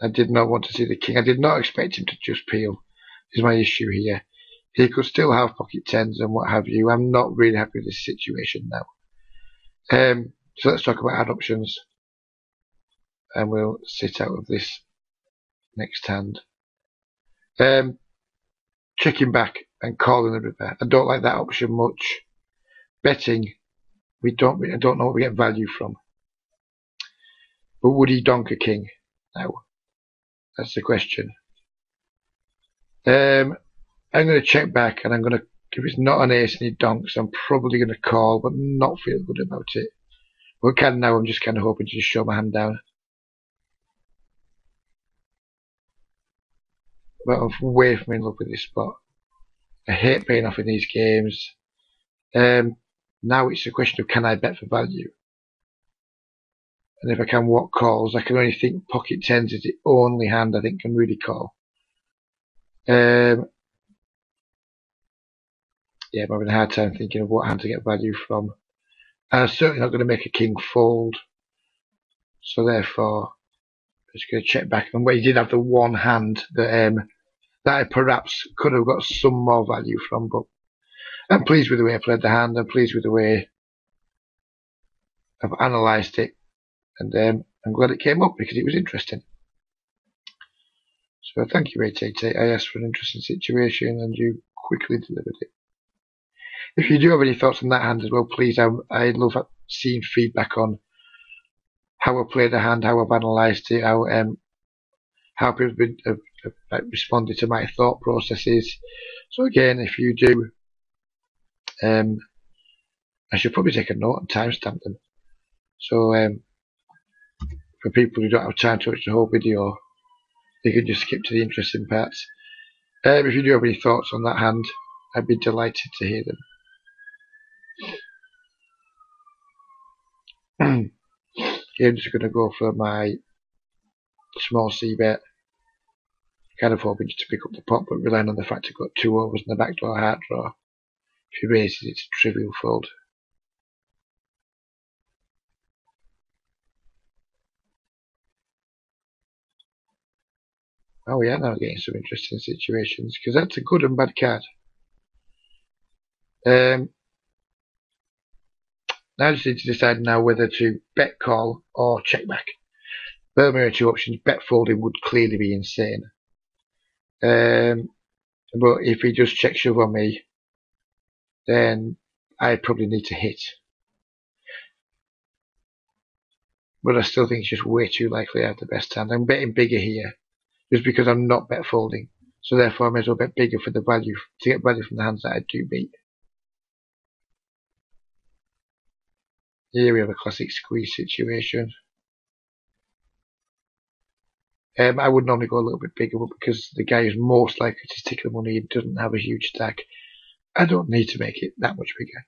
I did not want to see the king. I did not expect him to just peel. Is my issue here. He could still have pocket tens and what have you. I'm not really happy with this situation now. So let's talk about ad options. And we'll sit out of this next hand. Checking back and calling the river. I don't like that option much. Betting, I don't know what we get value from. But would he donk a king? No. That's the question. I'm going to check back and I'm going to, if it's not an ace and he donks, I'm probably going to call, but not feel good about it. But can now, I'm just kind of hoping to just show my hand down. But I'm way from in love with this spot. I hate paying off in these games. Now it's a question of can I bet for value? And if I can, what calls? I can only think pocket tens is the only hand I think can really call. Yeah, I'm having a hard time thinking of what hand to get value from. And I'm certainly not going to make a king fold. So therefore, I'm just going to check back. And where he did have the one hand that that I perhaps could have got some more value from. But I'm pleased with the way I played the hand. I'm pleased with the way I've analysed it. And I'm glad it came up because it was interesting. So thank you, ATT. I asked for an interesting situation and you quickly delivered it. If you do have any thoughts on that hand as well, please, I love seeing feedback on how I played the hand, how I've analysed it, how people have responded to my thought processes. So again, if you do, I should probably take a note and timestamp them. So for people who don't have time to watch the whole video, they can just skip to the interesting parts. If you do have any thoughts on that hand, I'd be delighted to hear them. I'm just going to go for my small c-bet. Kind of hoping just to pick up the pot, but relying on the fact I've got 2 overs in the backdoor heart draw. If he raises, it's a trivial fold. Oh, we are now getting some interesting situations because that's a good and bad card. Now I just need to decide now whether to bet call or check back. There are 2 options. Bet folding would clearly be insane. But if he just checks shove on me, then I probably need to hit. But I still think it's just way too likely I have the best hand. I'm betting bigger here, just because I'm not bet folding. So therefore I may as well bet bigger for the value, to get value from the hands that I do beat. Here we have a classic squeeze situation. I would normally go a little bit bigger, but because the guy who's most likely to stick the money in doesn't have a huge stack, I don't need to make it that much bigger.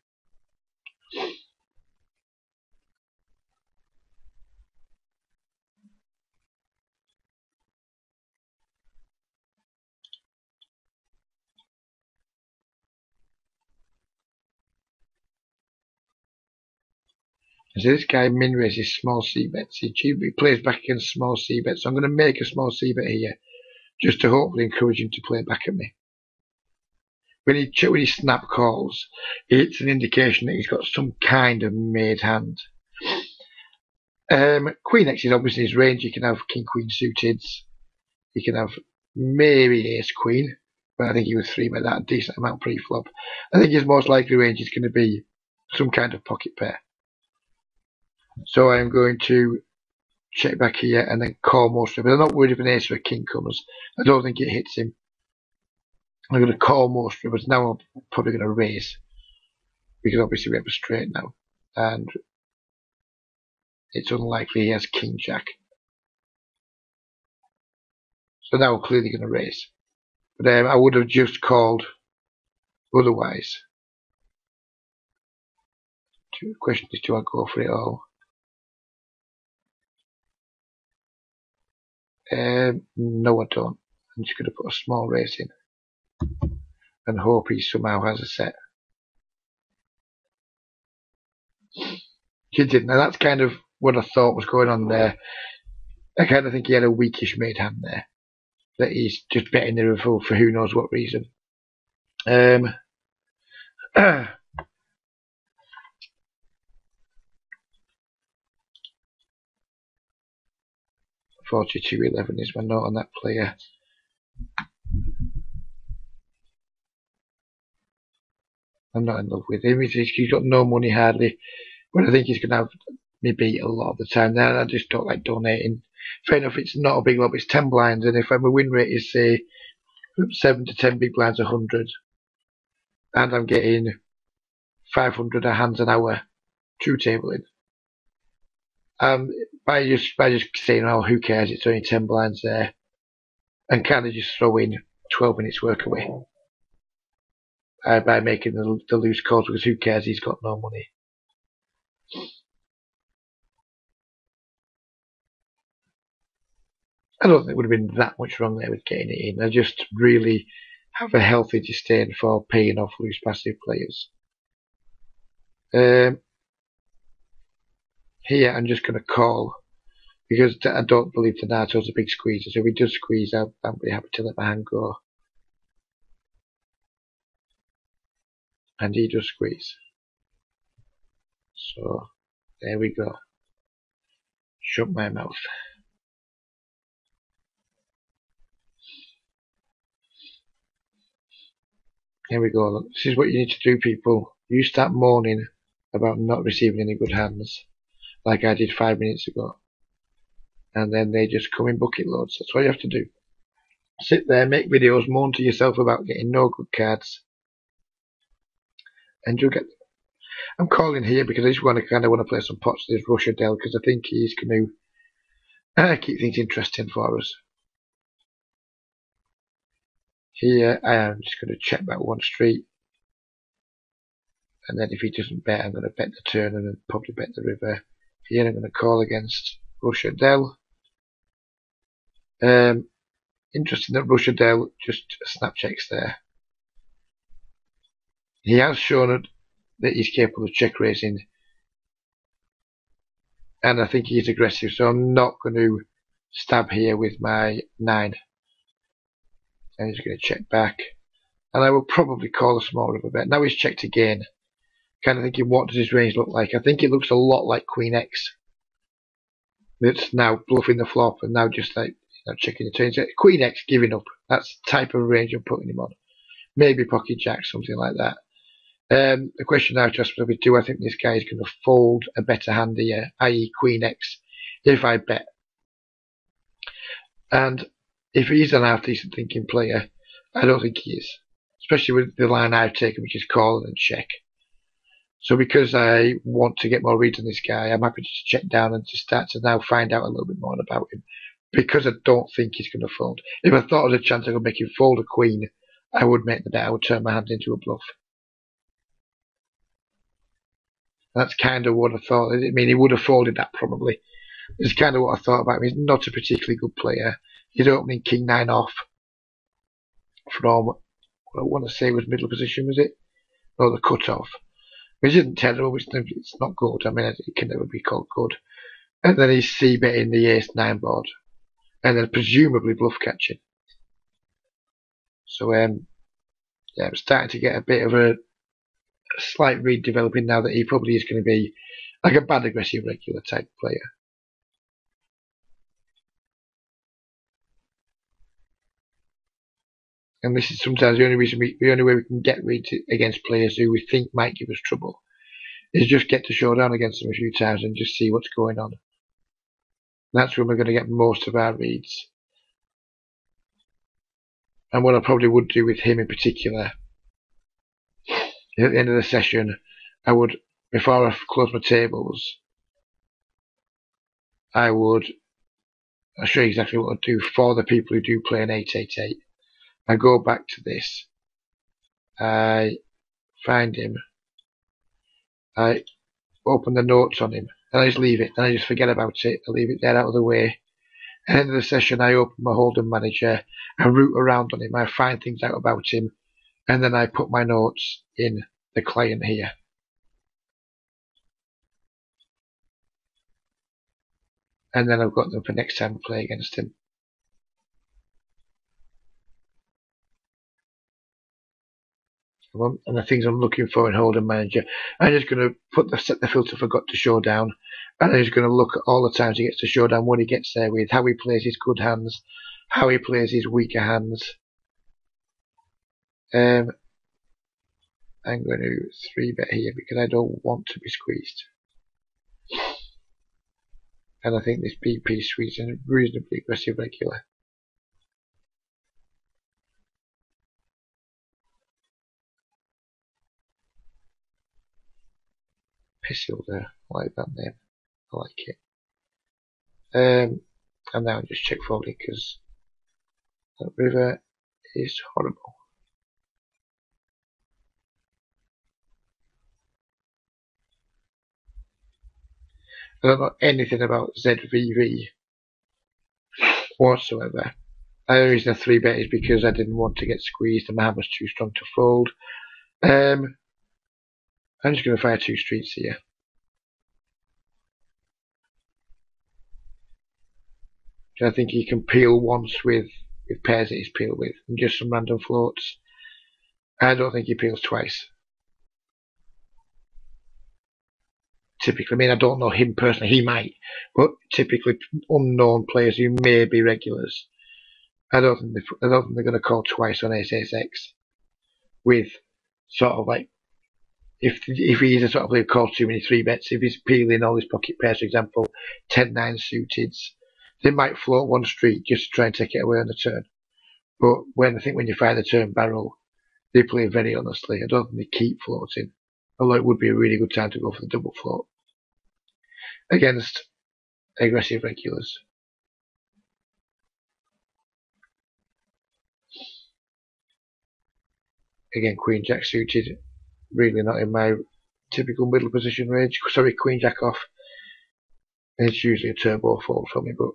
And so this guy min raises small c bets. He plays back against small c bets. So I'm going to make a small c bet here, just to hopefully encourage him to play back at me. When he snap calls, it's an indication that he's got some kind of made hand. Queen X is obviously his range. You can have King Queen suited. You can have maybe Ace Queen, but I think he was 3-bet that a decent amount pre-flop. I think his most likely range is going to be some kind of pocket pair. So I'm going to check back here and then call most of it. I'm not worried if an ace or a king comes. I don't think it hits him. I'm going to call most of it. Now I'm probably going to raise, because obviously we have a straight now, and it's unlikely he has king jack. So now I'm clearly going to raise. But I would have just called otherwise. The question is, do I go for it all? No, I don't. I'm just going to put a small raise in and hope he somehow has a set. He didn't. Now that's kind of what I thought was going on there. I kind of think he had a weakish made hand there, that he's just betting the river for who knows what reason. 42-11 is my note on that player. I'm not in love with him. He's got no money hardly, but I think he's going to have me beat a lot of the time. Now I just don't like donating. Fair enough, it's not a big lot, it's 10 blinds, and if my win rate is say 7 to 10 big blinds, 100, and I'm getting 500 hands an hour true tabling, by just saying, oh, who cares, it's only 10 blinds there, and kind of just throw in 12 minutes work away by making the loose calls, because who cares, he's got no money. I don't think there would have been that much wrong there with getting it in. I just really have a healthy disdain for paying off loose passive players. Here I'm just going to call, because I don't believe Donato's a big squeezer, so if he does squeeze, I'm really happy to let my hand go. And he does squeeze. So, there we go. Shut my mouth. Here we go. Look, this is what you need to do, people. You start moaning about not receiving any good hands, like I did 5 minutes ago, and then they just come in bucket loads. That's what you have to do. Sit there, make videos, moan to yourself about getting no good cards, and you'll get them. I'm calling here because I just want to play some pots with this Russia Dell, because I think he's going to keep things interesting for us. Here I am just going to check back one street, and then if he doesn't bet, I'm going to bet the turn and then probably bet the river. Here I'm going to call against Russia Dell. Interesting that Russia Dell just snap checks there. He has shown that he's capable of check raising, and I think he's aggressive, so I'm not going to stab here with my 9. And he's going to check back, and I will probably call a small river bet. Now he's checked again, kind of thinking, what does his range look like? I think it looks a lot like Queen X, that's now bluffing the flop and now just like checking the turns. Queen X giving up. That's the type of range I'm putting him on. Maybe pocket jack, something like that. The question now to ask myself is, do I think this guy is going to fold a better hand here, i.e. Queen X, if I bet? And if he's an half-decent thinking player, I don't think he is. Especially with the line I've taken, which is call and check. So because I want to get more reads on this guy, I'm happy to check down and to start to now find out a little bit more about him. Because I don't think he's going to fold. If I thought there was a chance I could make him fold a queen, I would make the bet. I would turn my hand into a bluff. That's kind of what I thought. I mean, he would have folded that probably. It's kind of what I thought about him. He's not a particularly good player. He's opening king 9 off from what I want to say was middle position, was it? No, the cut off. which isn't terrible, it's not good. I mean, it can never be called good. And then he's c-betting the ace-9 board, and then presumably bluff catching. So yeah, I'm starting to get a bit of a slight read developing now that he probably is going to be like a bad aggressive regular type player. And this is sometimes the only way we can get reads against players who we think might give us trouble is just get to showdown against them a few times and just see what's going on. That's when we're going to get most of our reads. And what I probably would do with him in particular, at the end of the session, I would, before I close my tables, I'll show you exactly what I'd do for the people who do play an 888. I go back to this, I find him, I open the notes on him, and I just leave it, and I just forget about it, I leave it there out of the way. At the end of the session, I open my Hold'em manager, I root around on him, I find things out about him, and then I put my notes in the client here. And then I've got them for next time I play against him. And the things I'm looking for in Hold'em Manager, I'm just going to set the filter for got to showdown, and I'm just going to look at all the times he gets to showdown, what he gets there with, how he plays his good hands, how he plays his weaker hands. I'm going to 3-bet here because I don't want to be squeezed. And I think this BP squeeze is a reasonably aggressive regular. Pissilder, I like that name. I like it. And now I'm just check folding because that river is horrible. I don't know anything about ZVV whatsoever. The only reason I 3-bet is because I didn't want to get squeezed and my hand was too strong to fold. I'm just going to fire 2 streets here. I think he can peel once with pairs that he's peeled with, and just some random floats. I don't think he peels twice. Typically, I mean, I don't know him personally, he might, but typically unknown players who may be regulars, I don't think they're going to call twice on ace-ace-x with sort of like, if he's a sort of player who calls too many 3-bets, if he's peeling all his pocket pairs, for example, 10-9 suited, they might float 1 street just to try and take it away on the turn. But when you fire the turn barrel, they play very honestly. I don't think they keep floating, although it would be a really good time to go for the double float against aggressive regulars. Again, Queen Jack suited, really not in my typical middle position range. Sorry, Queen Jack off. It's usually a turbo fold for me, but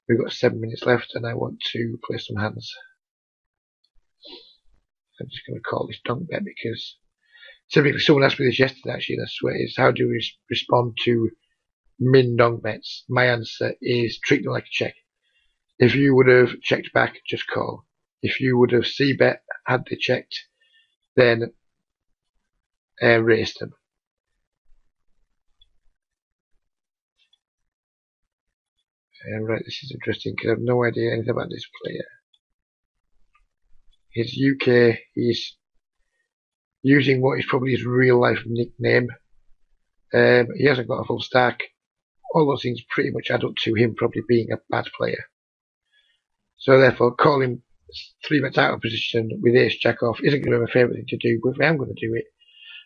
we've got 7 minutes left and I want to play some hands. I'm just going to call this donk bet because typically someone asked me this yesterday actually, and I swear is how do we respond to min donk bets? My answer is treat them like a check. If you would have checked back, just call. If you would have c-bet, had they checked, then raise them. Right, this is interesting because I have no idea anything about this player. He's UK, he's using what is probably his real life nickname. He hasn't got a full stack. All those things pretty much add up to him probably being a bad player. So therefore, calling 3-bets out of position with ace jack off isn't going to be my favourite thing to do, but if I am going to do it,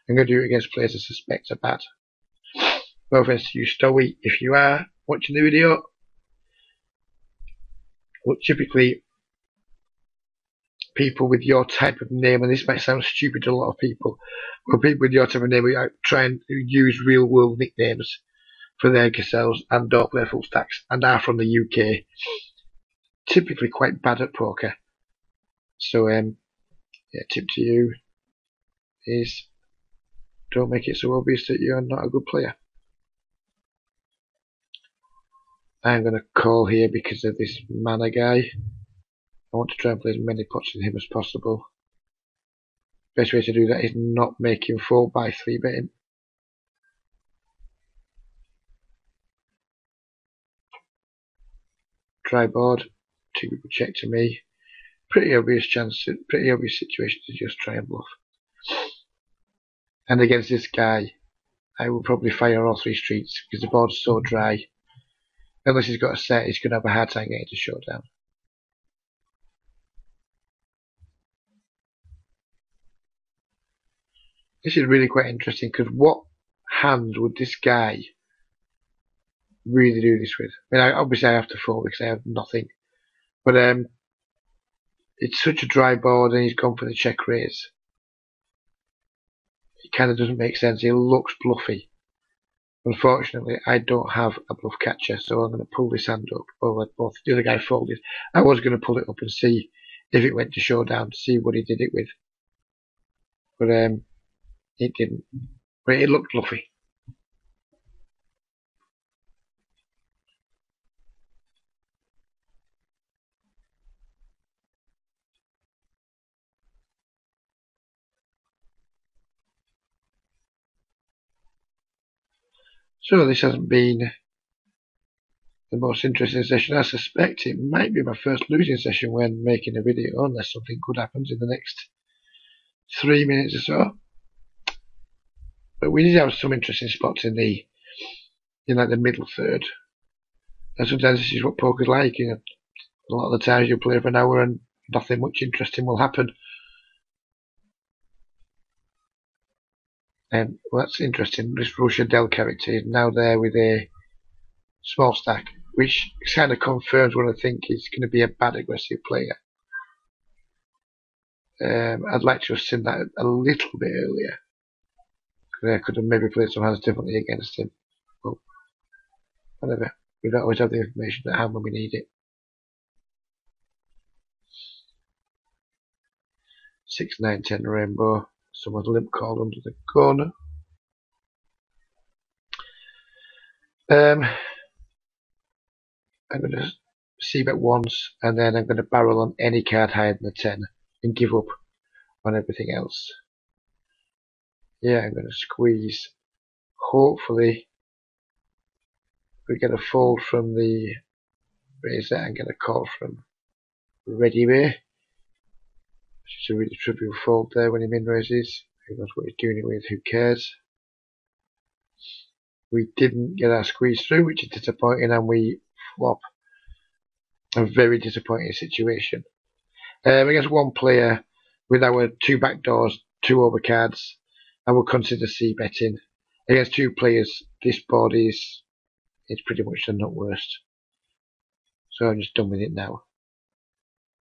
I'm going to do it against players I suspect are bad. No offence to you, Stowie, if you are watching the video. But typically, people with your type of name, and this might sound stupid to a lot of people, but people with your type of name who try and use real world nicknames for their gazelles and don't play full stacks and are from the UK, typically quite bad at poker. So, yeah, tip to you is don't make it so obvious that you're not a good player. I'm going to call here because of this mana guy. I want to try and play as many pots with him as possible. Best way to do that is not make him fold by 3-betting. Try board, 2 people check to me. Pretty obvious situation to just try and bluff. And against this guy, I will probably fire all 3 streets because the board's so dry. Unless he's got a set, he's going to have a hard time getting to showdown. This is really quite interesting because what hand would this guy really do this with? I mean, obviously I have to fold because I have nothing. But it's such a dry board and he's gone for the check raise. It kind of doesn't make sense. He looks bluffy. Unfortunately, I don't have a bluff catcher, so I'm going to pull this hand up. Oh, both the other guy folded. I was going to pull it up and see if it went to showdown, to see what he did it with. But it didn't. But it looked bluffy. So this hasn't been the most interesting session. I suspect it might be my first losing session when making a video, unless something good happens in the next 3 minutes or so. But we did have some interesting spots in like the middle third. And sometimes this is what poker's like. You know, a lot of the times you play for an hour and nothing much interesting will happen. Well, that's interesting. This Russia Del character is now there with a small stack, which kind of confirms what I think is going to be a bad aggressive player. I'd like to have seen that a little bit earlier. I could have maybe played some hands differently against him. But whatever. We don't always have the information at hand when we need it. 6, 9, 10 rainbow. Someone's limp called under the gun. I'm going to c-bet once, and then I'm going to barrel on any card higher than the 10 and give up on everything else. Yeah, I'm going to squeeze. Hopefully, we get a fold from the raiser and get a call from Ready Way. It's a really trivial fold there when he min raises. Who knows what he's doing it with, who cares? We didn't get our squeeze through, which is disappointing, and we flop. A very disappointing situation. Against one player with our 2 backdoors, 2 overcards, I would consider c-betting. Against 2 players, this board is pretty much the nut worst. So I'm just done with it now.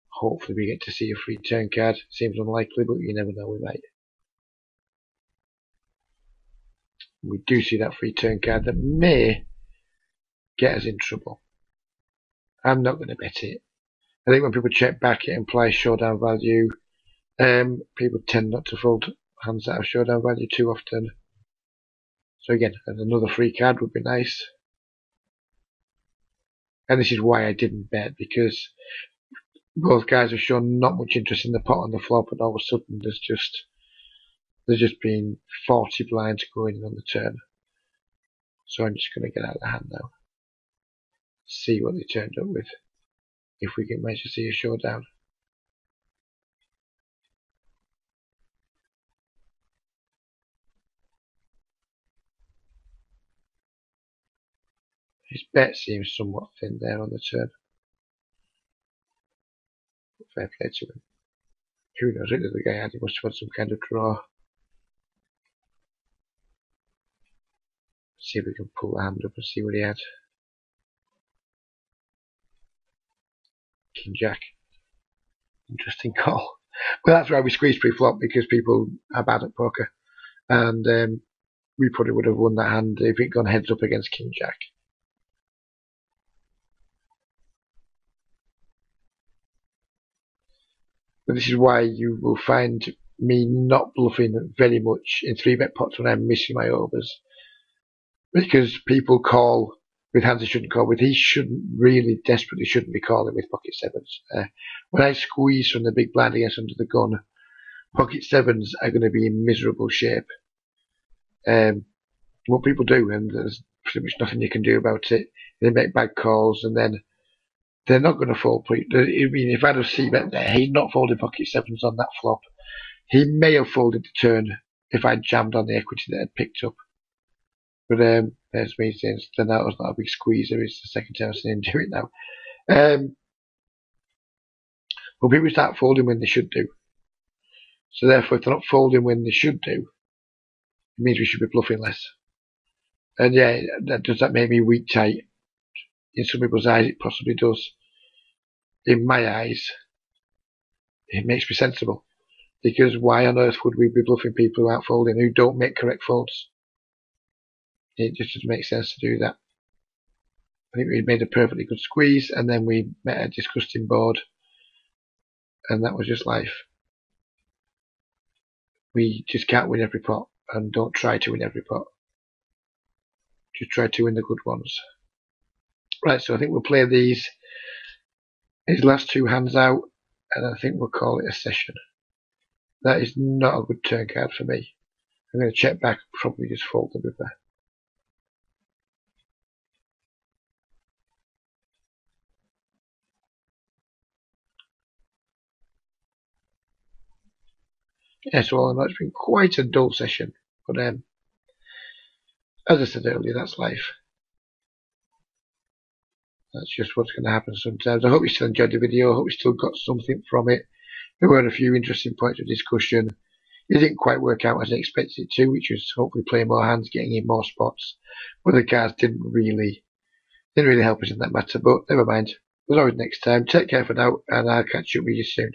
Hopefully we get to see a free turn card. Seems unlikely, but you never know, we might. We do see that free turn card that may get us in trouble. I'm not going to bet it. I think when people check back, it implies showdown value. People tend not to fold hands that have showdown value too often. So again, another free card would be nice. And this is why I didn't bet, because both guys have shown not much interest in the pot on the flop, and all of a sudden there's just been 40 blinds going in on the turn. So I'm just going to get out of the hand now. See what they turned up with. If we can manage to see a showdown. His bet seems somewhat thin there on the turn. Fair play to him. Who knows what the other guy had? He must have had some kind of draw. See if we can pull the hand up and see what he had. King Jack. Interesting call. Well, that's why we squeeze pre-flop, because people are bad at poker. And we probably would have won that hand if it gone heads up against King Jack. But this is why you will find me not bluffing very much in 3-bet pots when I'm missing my overs, because people call with hands they shouldn't call with. He desperately shouldn't be calling with pocket sevens. When I squeeze from the big blind against under the gun, pocket sevens are going to be in miserable shape. What people do, and there's pretty much nothing you can do about it, they make bad calls, and then they're not going to fold. I mean, if I'd have c-bet there, he's not folding pocket sevens on that flop. He may have folded the turn if I'd jammed on the equity that I'd picked up. But there's me saying the was not a big squeezer. It's the second time I've seen him do it now. Well, people start folding when they should do. So therefore, if they're not folding when they should do, it means we should be bluffing less. And yeah, does that make me weak tight? In some people's eyes, it possibly does. In my eyes, it makes me sensible. Because why on earth would we be bluffing people who aren't folding, who don't make correct folds? It just doesn't make sense to do that. I think we made a perfectly good squeeze, and then we met a disgusting board, and that was just life. We just can't win every pot, and don't try to win every pot. Just try to win the good ones. Right, so I think we'll play his last two hands out, and I think we'll call it a session. That is not a good turn card for me. I'm going to check back, probably just fold the river. Yeah, so all in all, it's been quite a dull session, but as I said earlier, that's life. That's just what's going to happen sometimes. I hope you still enjoyed the video. I hope you still got something from it. There were a few interesting points of discussion. It didn't quite work out as I expected it to, which was hopefully playing more hands, getting in more spots. But the cards didn't really help us in that matter. But never mind. There's always next time. Take care for now, and I'll catch up with you soon.